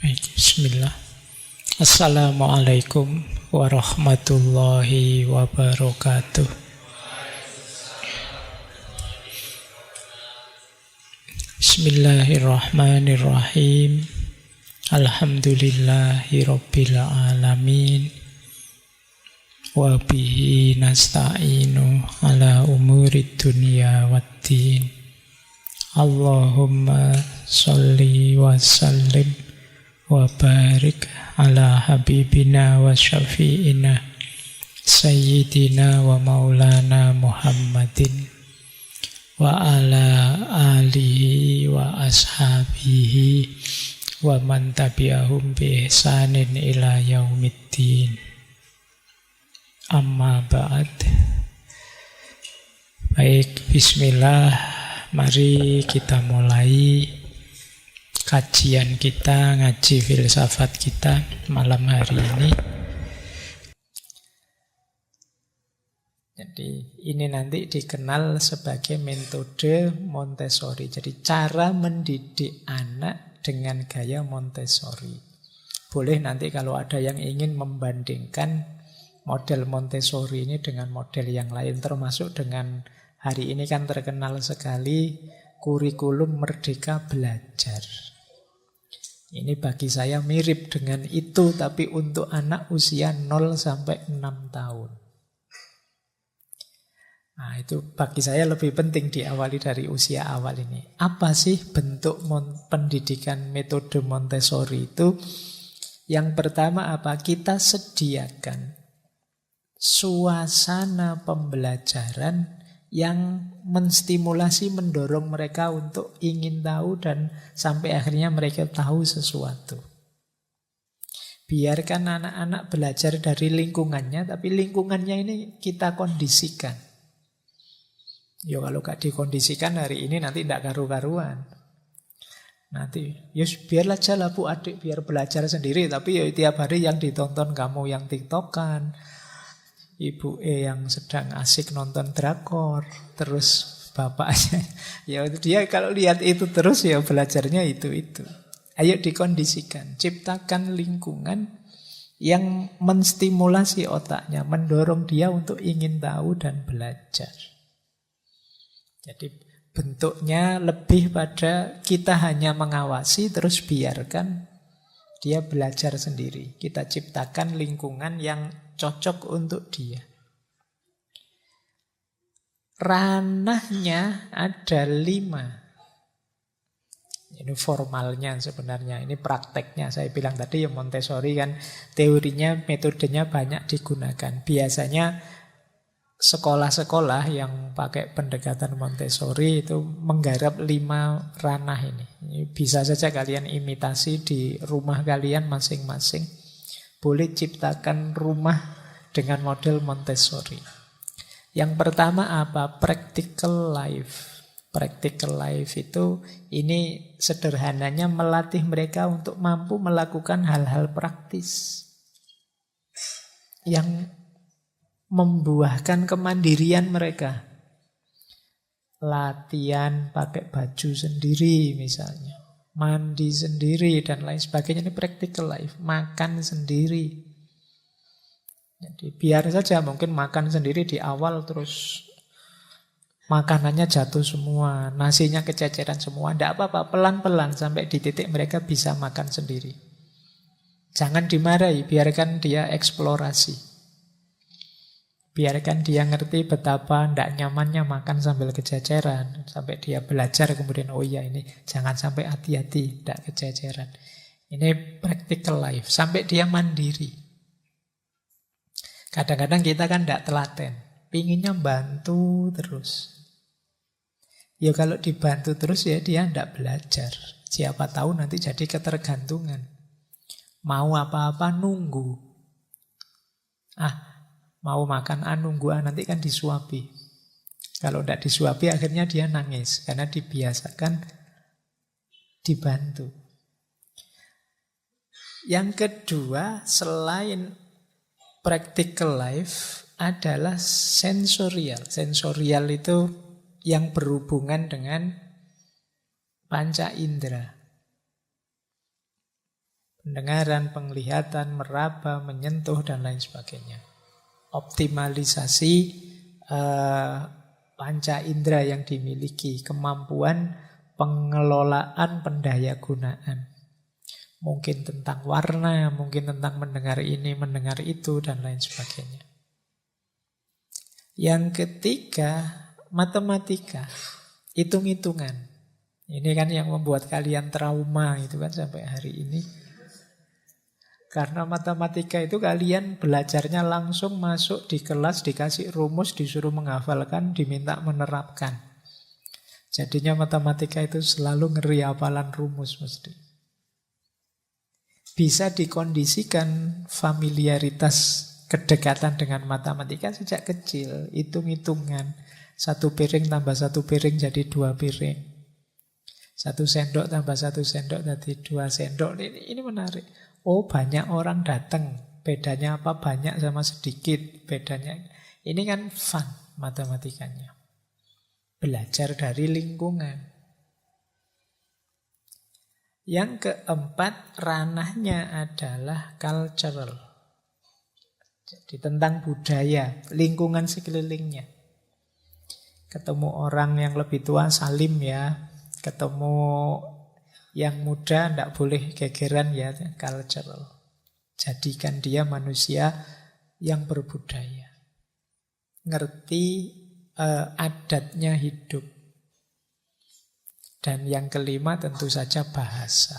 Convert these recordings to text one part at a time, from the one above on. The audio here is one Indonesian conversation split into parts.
Baik, bismillah. Assalamualaikum warahmatullahi wabarakatuh. Bismillahirrahmanirrahim. Alhamdulillahi rabbil alamin. Wa bihi nasta'inu ala umurid dunya waddin. Allahumma sholli wa sallim wa barik ala habibina wa syafi'ina sayyidina wa maulana Muhammadin wa ala alihi wa ashabihi wa man tabi'ahum bi ihsanin ila yaumiddin. Amma ba'd. Baik, bismillah. Mari kita mulai kajian kita, ngaji filsafat kita malam hari ini. Jadi ini nanti dikenal sebagai metode Montessori. Jadi cara mendidik anak dengan gaya Montessori. Boleh nanti kalau ada yang ingin membandingkan model Montessori ini dengan model yang lain, termasuk dengan hari ini kan terkenal sekali kurikulum Merdeka Belajar. Ini bagi saya mirip dengan itu, tapi untuk anak usia 0 sampai 6 tahun. Nah, itu bagi saya lebih penting diawali dari usia awal ini. Apa sih bentuk pendidikan metode Montessori itu? Yang pertama apa? Kita sediakan suasana pembelajaran yang menstimulasi, mendorong mereka untuk ingin tahu dan sampai akhirnya mereka tahu sesuatu. Biarkan anak-anak belajar dari lingkungannya, tapi lingkungannya ini kita kondisikan. Ya kalau gak dikondisikan hari ini nanti tidak karu-karuan. Nanti, ya biarlah aja lah bu adik biar belajar sendiri, tapi ya tiap hari yang ditonton kamu yang TikTokan, Ibu yang sedang asik nonton drakor, terus bapaknya, ya dia kalau lihat itu terus ya belajarnya itu. Ayo dikondisikan, ciptakan lingkungan yang menstimulasi otaknya, mendorong dia untuk ingin tahu dan belajar. Jadi bentuknya lebih pada kita hanya mengawasi terus biarkan dia belajar sendiri. Kita ciptakan lingkungan yang cocok untuk dia. Ranahnya ada 5. Ini formalnya sebenarnya. Ini prakteknya. Saya bilang tadi ya Montessori kan teorinya, metodenya banyak digunakan. Biasanya sekolah-sekolah yang pakai pendekatan Montessori itu menggarap 5 ranah ini. Bisa saja kalian imitasi di rumah kalian masing-masing. Boleh ciptakan rumah dengan model Montessori. Yang pertama apa? Practical life. Practical life itu ini sederhananya melatih mereka untuk mampu melakukan hal-hal praktis yang membuahkan kemandirian mereka. Latihan pakai baju sendiri misalnya, mandi sendiri dan lain sebagainya. Ini practical life. Makan sendiri. Jadi biar saja mungkin makan sendiri di awal terus makanannya jatuh semua, nasinya kececeran semua. Tidak apa-apa, pelan-pelan sampai di titik mereka bisa makan sendiri. Jangan dimarahi, biarkan dia eksplorasi. Biarkan dia ngerti betapa tidak nyamannya makan sambil kececeran. Sampai dia belajar kemudian, oh iya ini jangan sampai hati-hati, tidak kececeran. Ini practical life. Sampai dia mandiri. Kadang-kadang kita kan tidak telaten. Pinginnya bantu terus. Ya kalau dibantu terus ya dia tidak belajar. Siapa tahu nanti jadi ketergantungan. Mau apa-apa nunggu. Mau makan nunggu nanti kan disuapi. Kalau tidak disuapi akhirnya dia nangis. Karena dibiasakan dibantu. Yang kedua, selain practical life adalah sensorial. Sensorial itu yang berhubungan dengan panca indera. Pendengaran, penglihatan, meraba, menyentuh, dan lain sebagainya. Optimalisasi panca indera yang dimiliki, kemampuan pengelolaan pendaya gunaan. Mungkin tentang warna, mungkin tentang mendengar ini, mendengar itu, dan lain sebagainya. Yang ketiga, matematika, hitung-hitungan. Ini kan yang membuat kalian trauma itu kan sampai hari ini. Karena matematika itu kalian belajarnya langsung masuk di kelas, dikasih rumus, disuruh menghafalkan, diminta menerapkan. Jadinya matematika itu selalu ngeri hafalan rumus mesti. Bisa dikondisikan familiaritas kedekatan dengan matematika sejak kecil. Hitung-hitungan. 1 piring tambah 1 piring jadi 2 piring. 1 sendok tambah 1 sendok jadi 2 sendok. Ini menarik. Oh, banyak orang datang. Bedanya apa? Banyak sama sedikit. Bedanya. Ini kan fun matematikanya. Belajar dari lingkungan. Yang keempat, ranahnya adalah cultural. Jadi tentang budaya, lingkungan sekelilingnya. Ketemu orang yang lebih tua, salim ya. Ketemu yang muda, tidak boleh gegeran ya, cultural. Jadikan dia manusia yang berbudaya. Ngerti adatnya hidup. Dan yang kelima tentu saja bahasa.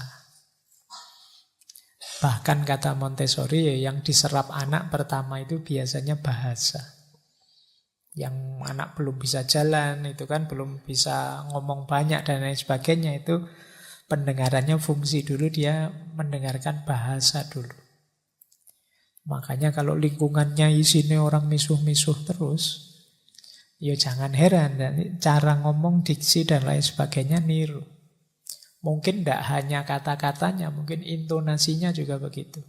Bahkan kata Montessori yang diserap anak pertama itu biasanya bahasa. Yang anak belum bisa jalan, itu kan belum bisa ngomong banyak dan lain sebagainya, itu pendengarannya fungsi dulu, dia mendengarkan bahasa dulu. Makanya kalau lingkungannya isinya orang misuh-misuh terus, ya jangan heran, cara ngomong, diksi dan lain sebagainya niru. Mungkin tidak hanya kata-katanya, mungkin intonasinya juga begitu.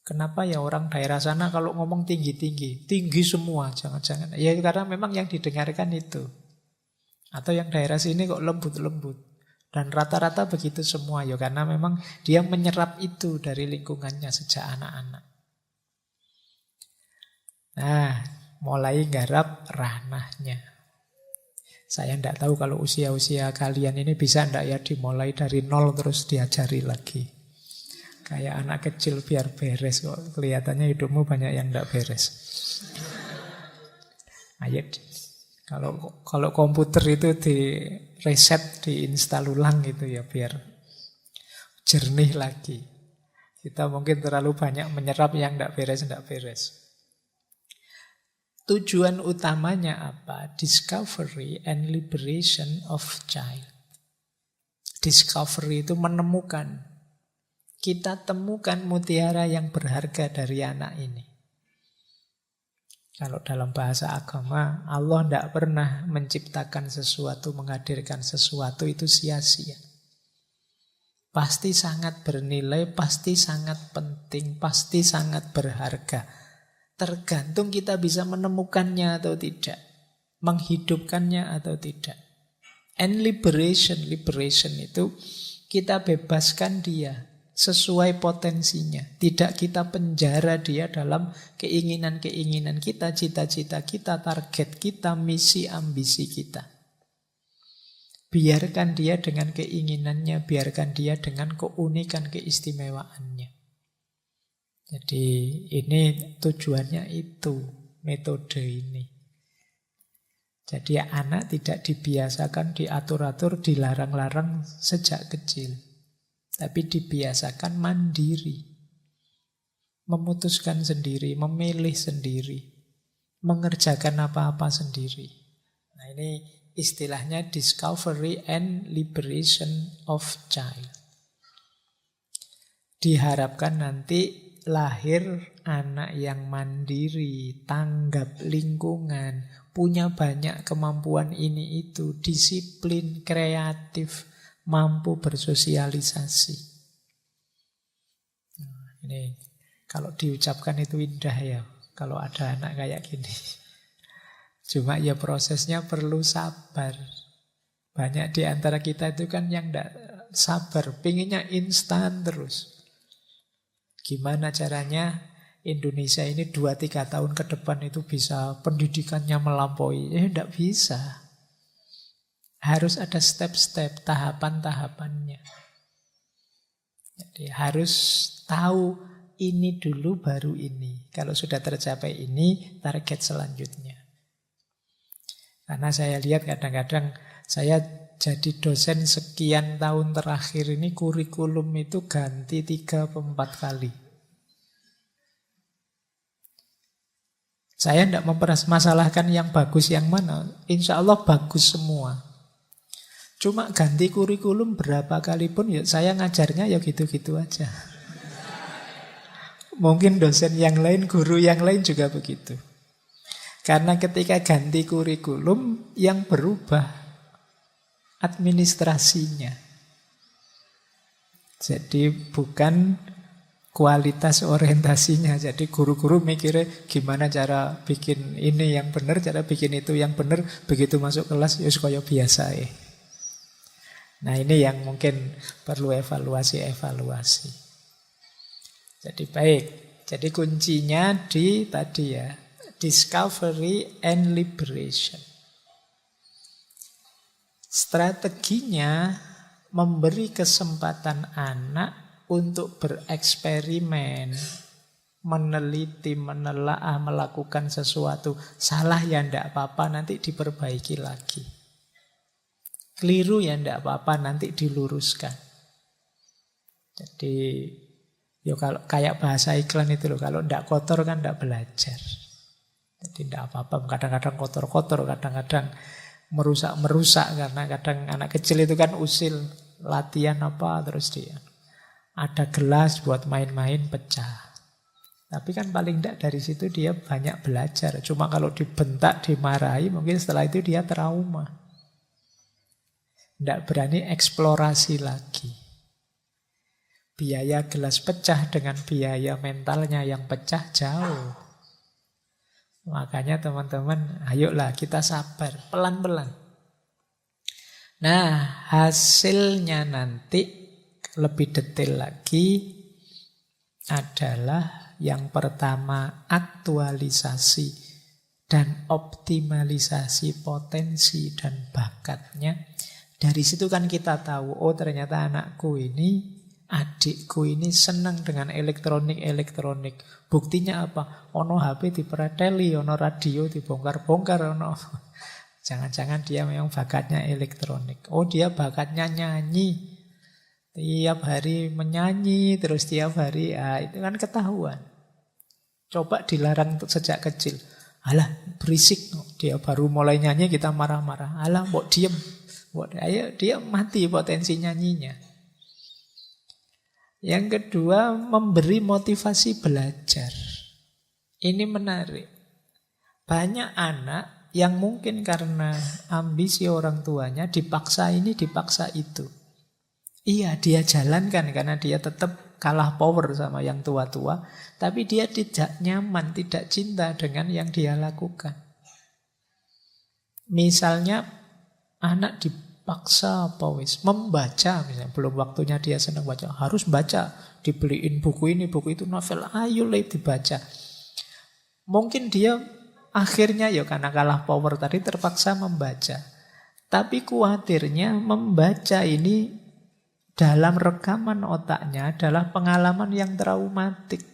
Kenapa ya orang daerah sana kalau ngomong tinggi-tinggi? Tinggi semua, jangan-jangan. Ya karena memang yang didengarkan itu. Atau yang daerah sini kok lembut-lembut. Dan rata-rata begitu semua, ya karena memang dia menyerap itu dari lingkungannya sejak anak-anak. Nah, mulai garap ranahnya. Saya tidak tahu kalau usia-usia kalian ini bisa tidak ya dimulai dari nol terus diajari lagi. Kayak anak kecil biar beres kok. Kelihatannya hidupmu banyak yang tidak beres. Ayo, kalau komputer itu di reset, diinstal ulang gitu ya biar jernih lagi. Kita mungkin terlalu banyak menyerap yang tidak beres. Tujuan utamanya apa? Discovery and liberation of child. Discovery itu menemukan. Kita temukan mutiara yang berharga dari anak ini. Kalau dalam bahasa agama, Allah tidak pernah menciptakan sesuatu, menghadirkan sesuatu itu sia-sia. Pasti sangat bernilai, pasti sangat penting, pasti sangat berharga. Tergantung kita bisa menemukannya atau tidak, menghidupkannya atau tidak. And liberation itu kita bebaskan dia sesuai potensinya. Tidak kita penjara dia dalam keinginan-keinginan kita, cita-cita kita, target kita, misi, ambisi kita. Biarkan dia dengan keinginannya, biarkan dia dengan keunikan, keistimewaannya. Jadi ini tujuannya itu, metode ini. Jadi anak tidak dibiasakan, diatur-atur, dilarang-larang sejak kecil. Tapi dibiasakan mandiri. Memutuskan sendiri, memilih sendiri. Mengerjakan apa-apa sendiri. Nah ini istilahnya discovery and liberation of child. Diharapkan nanti lahir anak yang mandiri, tanggap lingkungan, punya banyak kemampuan ini itu, disiplin, kreatif, mampu bersosialisasi. Nah, ini kalau diucapkan itu indah ya, kalau ada anak kayak gini. Cuma ya prosesnya perlu sabar. Banyak di antara kita itu kan yang sabar, pinginnya instan terus. Gimana caranya Indonesia ini 2-3 tahun ke depan itu bisa pendidikannya melampaui? Tidak bisa. Harus ada step-step, tahapan-tahapannya. Jadi harus tahu ini dulu baru ini. Kalau sudah tercapai ini, target selanjutnya. Karena saya lihat kadang-kadang saya jadi dosen sekian tahun terakhir ini kurikulum itu ganti 3-4 kali. Saya tidak mempermasalahkan yang bagus yang mana. Insya Allah bagus semua. Cuma ganti kurikulum berapa kali pun ya saya ngajarnya ya gitu-gitu aja. Mungkin dosen yang lain, guru yang lain juga begitu. Karena ketika ganti kurikulum yang berubah administrasinya. Jadi bukan kualitas orientasinya. Jadi guru-guru mikirnya gimana cara bikin ini yang benar, cara bikin itu yang benar. Begitu masuk kelas ya kaya biasa ya. Nah ini yang mungkin perlu evaluasi. Jadi baik. Jadi kuncinya di tadi ya, discovery and liberation. Strateginya memberi kesempatan anak untuk bereksperimen, meneliti, menelaah, melakukan sesuatu. Salah ya tidak apa-apa, nanti diperbaiki lagi. Keliru ya tidak apa-apa, nanti diluruskan. Jadi, ya kalau kayak bahasa iklan itu loh, kalau tidak kotor kan tidak belajar. Jadi tidak apa-apa, kadang-kadang kotor-kotor, kadang-kadang merusak-merusak, karena kadang anak kecil itu kan usil, latihan apa, terus dia ada gelas buat main-main pecah. Tapi kan paling tidak dari situ dia banyak belajar. Cuma kalau dibentak, dimarahi, mungkin setelah itu dia trauma. Tidak berani eksplorasi lagi. Biaya gelas pecah dengan biaya mentalnya yang pecah jauh. Makanya teman-teman, ayolah kita sabar, pelan-pelan. Nah, hasilnya nanti lebih detail lagi adalah yang pertama aktualisasi dan optimalisasi potensi dan bakatnya. Dari situ kan kita tahu, oh ternyata anakku ini, adikku ini senang dengan elektronik. Buktinya apa? Ono HP diperateli, ono radio dibongkar-bongkar, ono. Jangan-jangan dia memang bakatnya elektronik. Oh dia bakatnya nyanyi. Tiap hari menyanyi, terus tiap hari, itu kan ketahuan. Coba dilarang sejak kecil. Alah, berisik. Dia baru mulai nyanyi, kita marah-marah. Alah, mbok diem. Ayo, dia mati potensi nyanyinya. Yang kedua, memberi motivasi belajar. Ini menarik. Banyak anak yang mungkin karena ambisi orang tuanya dipaksa ini, dipaksa itu. Iya, dia jalankan karena dia tetap kalah power sama yang tua-tua. Tapi dia tidak nyaman, tidak cinta dengan yang dia lakukan. Misalnya anak dipaksa membaca, misalnya belum waktunya dia senang baca, harus baca, dibeliin buku ini, buku itu, novel, ayo dibaca. Mungkin dia akhirnya ya karena kalah power tadi terpaksa membaca. Tapi khawatirnya membaca ini dalam rekaman otaknya adalah pengalaman yang traumatik.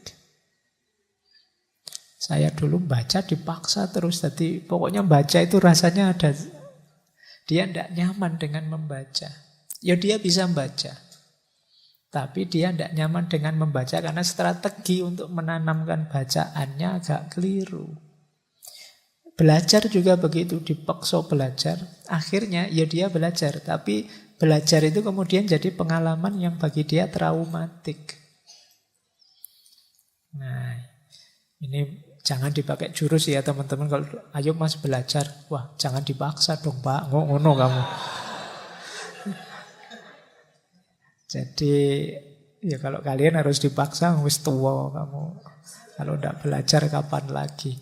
Saya dulu baca dipaksa terus, jadi pokoknya baca itu rasanya ada. Dia tidak nyaman dengan membaca. Ya dia bisa membaca, tapi dia tidak nyaman dengan membaca karena strategi untuk menanamkan bacaannya agak keliru. Belajar juga begitu, dipaksa belajar. Akhirnya ya dia belajar, tapi belajar itu kemudian jadi pengalaman yang bagi dia traumatik. Nah, ini jangan dipakai jurus ya teman-teman. Kalau ayo mas belajar, wah jangan dipaksa dong pak, ngono kamu. Jadi ya kalau kalian harus dipaksa, wis tua kamu. Kalau tidak belajar kapan lagi?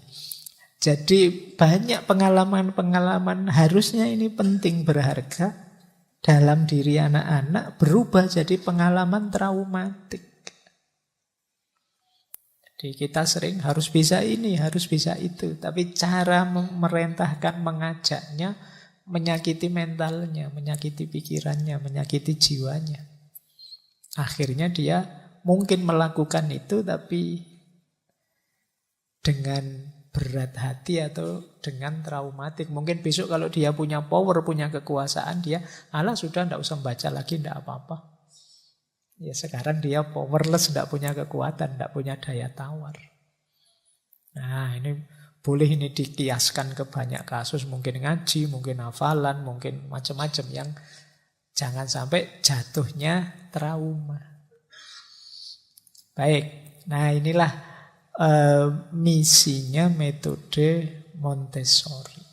Jadi banyak pengalaman-pengalaman harusnya ini penting, berharga. dalam diri anak-anak berubah jadi pengalaman traumatik. Jadi kita sering harus bisa ini, harus bisa itu. Tapi cara memerintahkan, mengajaknya menyakiti mentalnya, menyakiti pikirannya, menyakiti jiwanya. Akhirnya dia mungkin melakukan itu tapi dengan berat hati atau dengan traumatik. Mungkin besok kalau dia punya power, punya kekuasaan, dia alah sudah tidak usah baca lagi, tidak apa-apa. Ya sekarang dia powerless, tidak punya kekuatan, tidak punya daya tawar. Nah ini boleh ini dikiaskan ke banyak kasus, mungkin ngaji, mungkin hafalan, mungkin macam-macam yang jangan sampai jatuhnya trauma. Baik, nah inilah misinya metode Montessori.